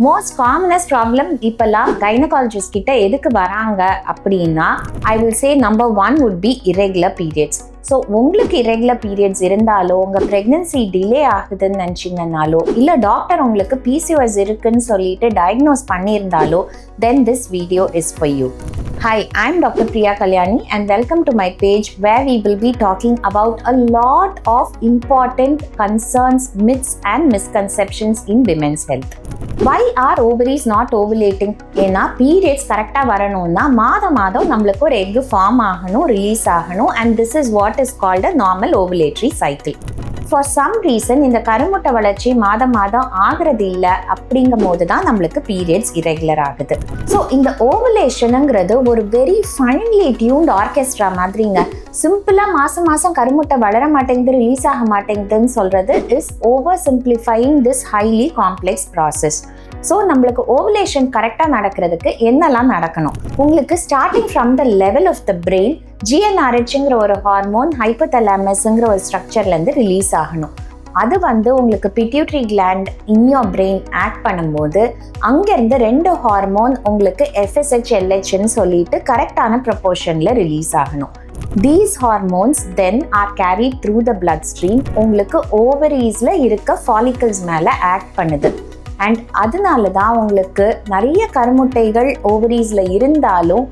Most commonest problem இப்பெல்லாம் gynaecologist கிட்ட எதுக்கு வராங்க அப்படின்னா, I will say number 1 would be irregular periods. So உங்களுக்கு irregular periods இருந்தாலோ, உங்கள் ப்ரெக்னன்சி டிலே ஆகுதுன்னு நினச்சிங்கனாலோ, இல்லை டாக்டர் உங்களுக்கு PCOS இருக்குன்னு சொல்லிட்டு diagnose பண்ணியிருந்தாலோ, then this video is for you. Hi, I'm Dr. Priya Kalyani and welcome to my page where we will be talking about a lot of important concerns, myths and misconceptions in women's health. Why are ovaries not ovulating? ஏன்னா periods கரெக்டாக வரணும்னா மாதம் நம்மளுக்கு ஒரு egg form ஆகணும், release ஆகணும், and this is what is called a normal ovulatory cycle. For some reason இந்த கருமுட்டை வளர்ச்சி மாதம் ஆகிறது இல்லை அப்படிங்கும் போது தான் நம்மளுக்கு பீரியட்ஸ் இரெகுலர் ஆகுது. ஸோ இந்த ஓவுலேஷனுங்கிறது ஒரு வெரி ஃபைன்லி டியூன்ட் ஆர்கெஸ்ட்ரா மாதிரிங்க. சிம்பிளாக மாதம் கருமுட்டை வளர மாட்டேங்குது, ரிலீஸ் ஆக மாட்டேங்குதுன்னு சொல்கிறது is over simplifying this highly complex process. So நம்மளுக்கு ஓவுலேஷன் கரெக்டாக நடக்கிறதுக்கு என்னெல்லாம் நடக்கணும்? உங்களுக்கு starting from the level of the brain GnRHங்கிற ஒரு ஹார்மோன் ஹைப்போதலாமஸ்ங்கிற ஒரு ஸ்ட்ரக்சர்லேருந்து ரிலீஸ் ஆகணும். அது உங்களுக்கு pituitary gland in your brain act பண்ணும்போது அங்கேருந்து 2 ஹார்மோன் உங்களுக்கு FSH LHன்னு சொல்லிட்டு கரெக்டான ப்ரொபோர்ஷனில் ரிலீஸ் ஆகணும். These hormones then are carried through the bloodstream. உங்களுக்கு ஓவரீஸில் இருக்க ஃபாலிக்கல்ஸ் மேலே ஆக்ட் பண்ணுது. அண்ட் அதனால தான் உங்களுக்கு நிறைய கருமுட்டைகள் ஓவரீஸில் இருந்தாலும்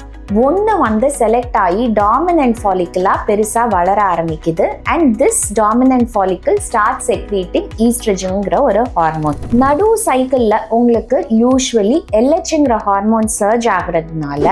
ஒன்று செலக்ட் ஆகி டாமினன்ட் ஃபாலிக்கலாக பெருசாக வளர ஆரம்பிக்குது. And this dominant follicle start secreting ஈஸ்ட்ரஜன்ங்கிற ஒரு ஹார்மோன். நடு சைக்கிளில் உங்களுக்கு யூஸ்வலி LHங்கிற ஹார்மோன் சர்ஜ் ஆகுறதுனால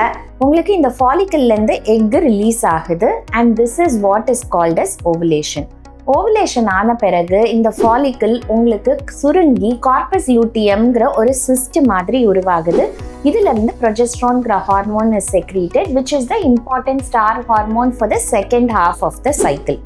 உங்களுக்கு இந்த ஃபாலிக்கல்லேருந்து எக் ரிலீஸ் ஆகுது. And this is what is called as ovulation. Ovulation ஆன பிறகு இந்த ஃபாலிக்கிள் உங்களுக்கு சுருங்கி கார்பஸ் லியூட்டியம்ங்கிற ஒரு சிஸ்ட் மாதிரி உருவாகுது. இதிலிருந்து ப்ரொஜெஸ்ட்ரான்ங்கிற hormone is secreted which is the important star hormone for the second half of the cycle.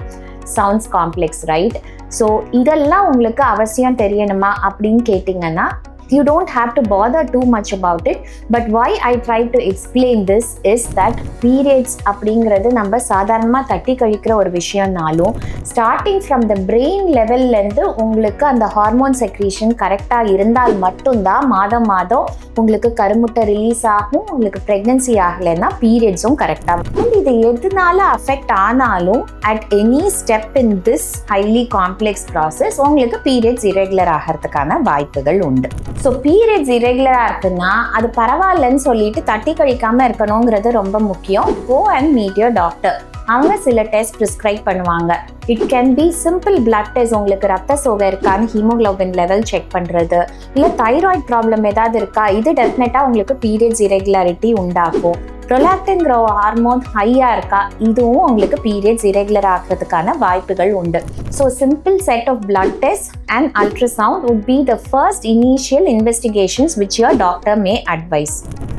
Sounds complex, right? So இதெல்லாம் உங்களுக்கு அவசியம் தெரியணுமா அப்படின்னு கேட்டிங்கன்னா, you don't have to bother too much about it. But why I try to explain this is that periods அப்படிங்கிறது நம்ம சாதாரணமாக தட்டி கழிக்கிற ஒரு விஷயம்னாலும் ஸ்டார்டிங் ஃப்ரம் த பிரெயின் லெவல்லேருந்து உங்களுக்கு அந்த ஹார்மோன் செக்ரீஷன் கரெக்டாக இருந்தால் மட்டும்தான் மாதம் உங்களுக்கு கருமுட்டை ரிலீஸ் ஆகும். உங்களுக்கு ப்ரெக்னன்சி ஆகலைன்னா பீரியட்ஸும் கரெக்டாக. இது எதனால அஃபெக்ட் ஆனாலும் at any step in this highly complex process உங்களுக்கு பீரியட்ஸ் இரெகுலர் ஆகிறதுக்கான வாய்ப்புகள் உண்டு. ஸோ பீரியட்ஸ் இரெகுலராக இருக்குன்னா அது பரவாயில்லன்னு சொல்லிட்டு தட்டி கழிக்காமல் இருக்கணுங்கிறது ரொம்ப முக்கியம். Go and meet your doctor. அவங்க சில டெஸ்ட் ப்ரிஸ்கிரைப் பண்ணுவாங்க. It can be simple blood test. உங்களுக்கு ரத்த சோகை இருக்கான்னு ஹீமோக்ளோபின் லெவல் செக் பண்ணுறது, இல்லை தைராய்டு ப்ராப்ளம் ஏதாவது இருக்கா, இது டெஃபினட்டாக உங்களுக்கு பீரியட்ஸ் இரெகுலாரிட்டி உண்டாக்கும். ப்ரொலாக்டின்ங்கிற ஹார்மோன் ஹையாக இருக்கா, இதுவும் உங்களுக்கு பீரியட்ஸ் இரெகுலர் ஆகிறதுக்கான வாய்ப்புகள் உண்டு. So simple set of blood test and ultrasound would be the first initial investigations which your doctor may advise.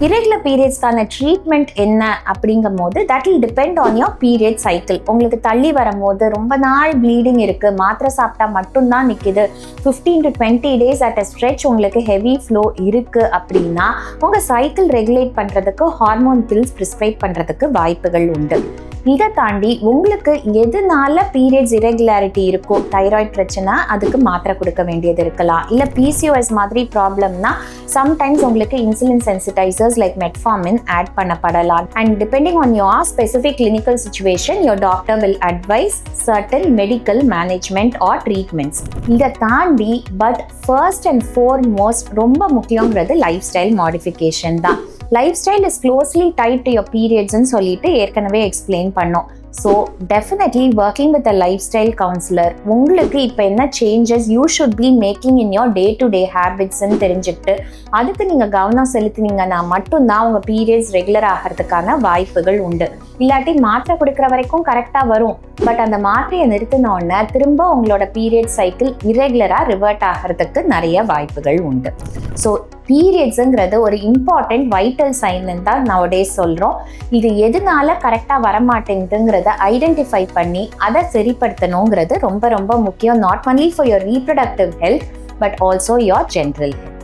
irregular periodsக்கான ட்ரீட்மெண்ட் என்ன அப்படிங்கும் போது that will depend on your period cycle. உங்களுக்கு தள்ளி வரும்போது ரொம்ப நாள் ப்ளீடிங் இருக்குது, மாத்திரை சாப்பிட்டா மட்டும்தான் நிற்கிது, 15 to 20 days at a stretch உங்களுக்கு ஹெவி ஃப்ளோ இருக்குது அப்படின்னா உங்கள் சைக்கிள் ரெகுலேட் பண்ணுறதுக்கு ஹார்மோன் பிரிஸ்கிரைப் பண்ணுறதுக்கு வாய்ப்புகள் உண்டு. இதை தாண்டி உங்களுக்கு எதனால பீரியட்ஸ் இரெகுலாரிட்டி இருக்கும், தைராய்டு பிரச்சனை, அதுக்கு மாத்திரை கொடுக்க வேண்டியது இருக்கலாம். இல்லை PCOS மாதிரி ப்ராப்ளம்னா சம்டைம்ஸ் உங்களுக்கு insulin sensitizers like metformin add பண்ணப்படலாம். And depending on your specific clinical situation your doctor will advise certain medical management or treatments. இதை தாண்டி பட் ஃபர்ஸ்ட் அண்ட் ஃபோர்மோஸ்ட் ரொம்ப முக்கியங்கிறது லைஃப் ஸ்டைல் மாடிஃபிகேஷன் தான். Lifestyle is closely tied to your பீரியட்ஸ்ன்னு சொல்லிட்டு ஏற்கனவே explain பண்ணோம். So definitely working with a lifestyle counsellor உங்களுக்கு இப்போ என்ன changes you should be making in your day to day ஹேபிட்ஸ்ன்னு தெரிஞ்சுக்கிட்டு அதுக்கு நீங்கள் கவனம் செலுத்தினீங்கன்னா மட்டும்தான் உங்கள் பீரியட்ஸ் ரெகுலர் ஆகிறதுக்கான வாய்ப்புகள் உண்டு. இல்லாட்டி மாத்திரை கொடுக்குற வரைக்கும் கரெக்டாக வரும், பட் அந்த மாத்திரையை நிறுத்தினோடனே திரும்ப உங்களோட பீரியட் சைக்கிள் இரெகுலராக ரிவர்ட் ஆகிறதுக்கு நிறைய வாய்ப்புகள் உண்டு. ஸோ பீரியட்ஸுங்கிறது ஒரு இம்பார்ட்டன்ட் வைட்டல் சைன்னு தான் நவடேஸ் சொல்கிறோம். இது எதனால கரெக்டாக வரமாட்டேங்குதுங்கிறத ஐடென்டிஃபை பண்ணி அதை சரிப்படுத்தணுங்கிறது ரொம்ப ரொம்ப முக்கியம். Not only for your reproductive health but also your general health.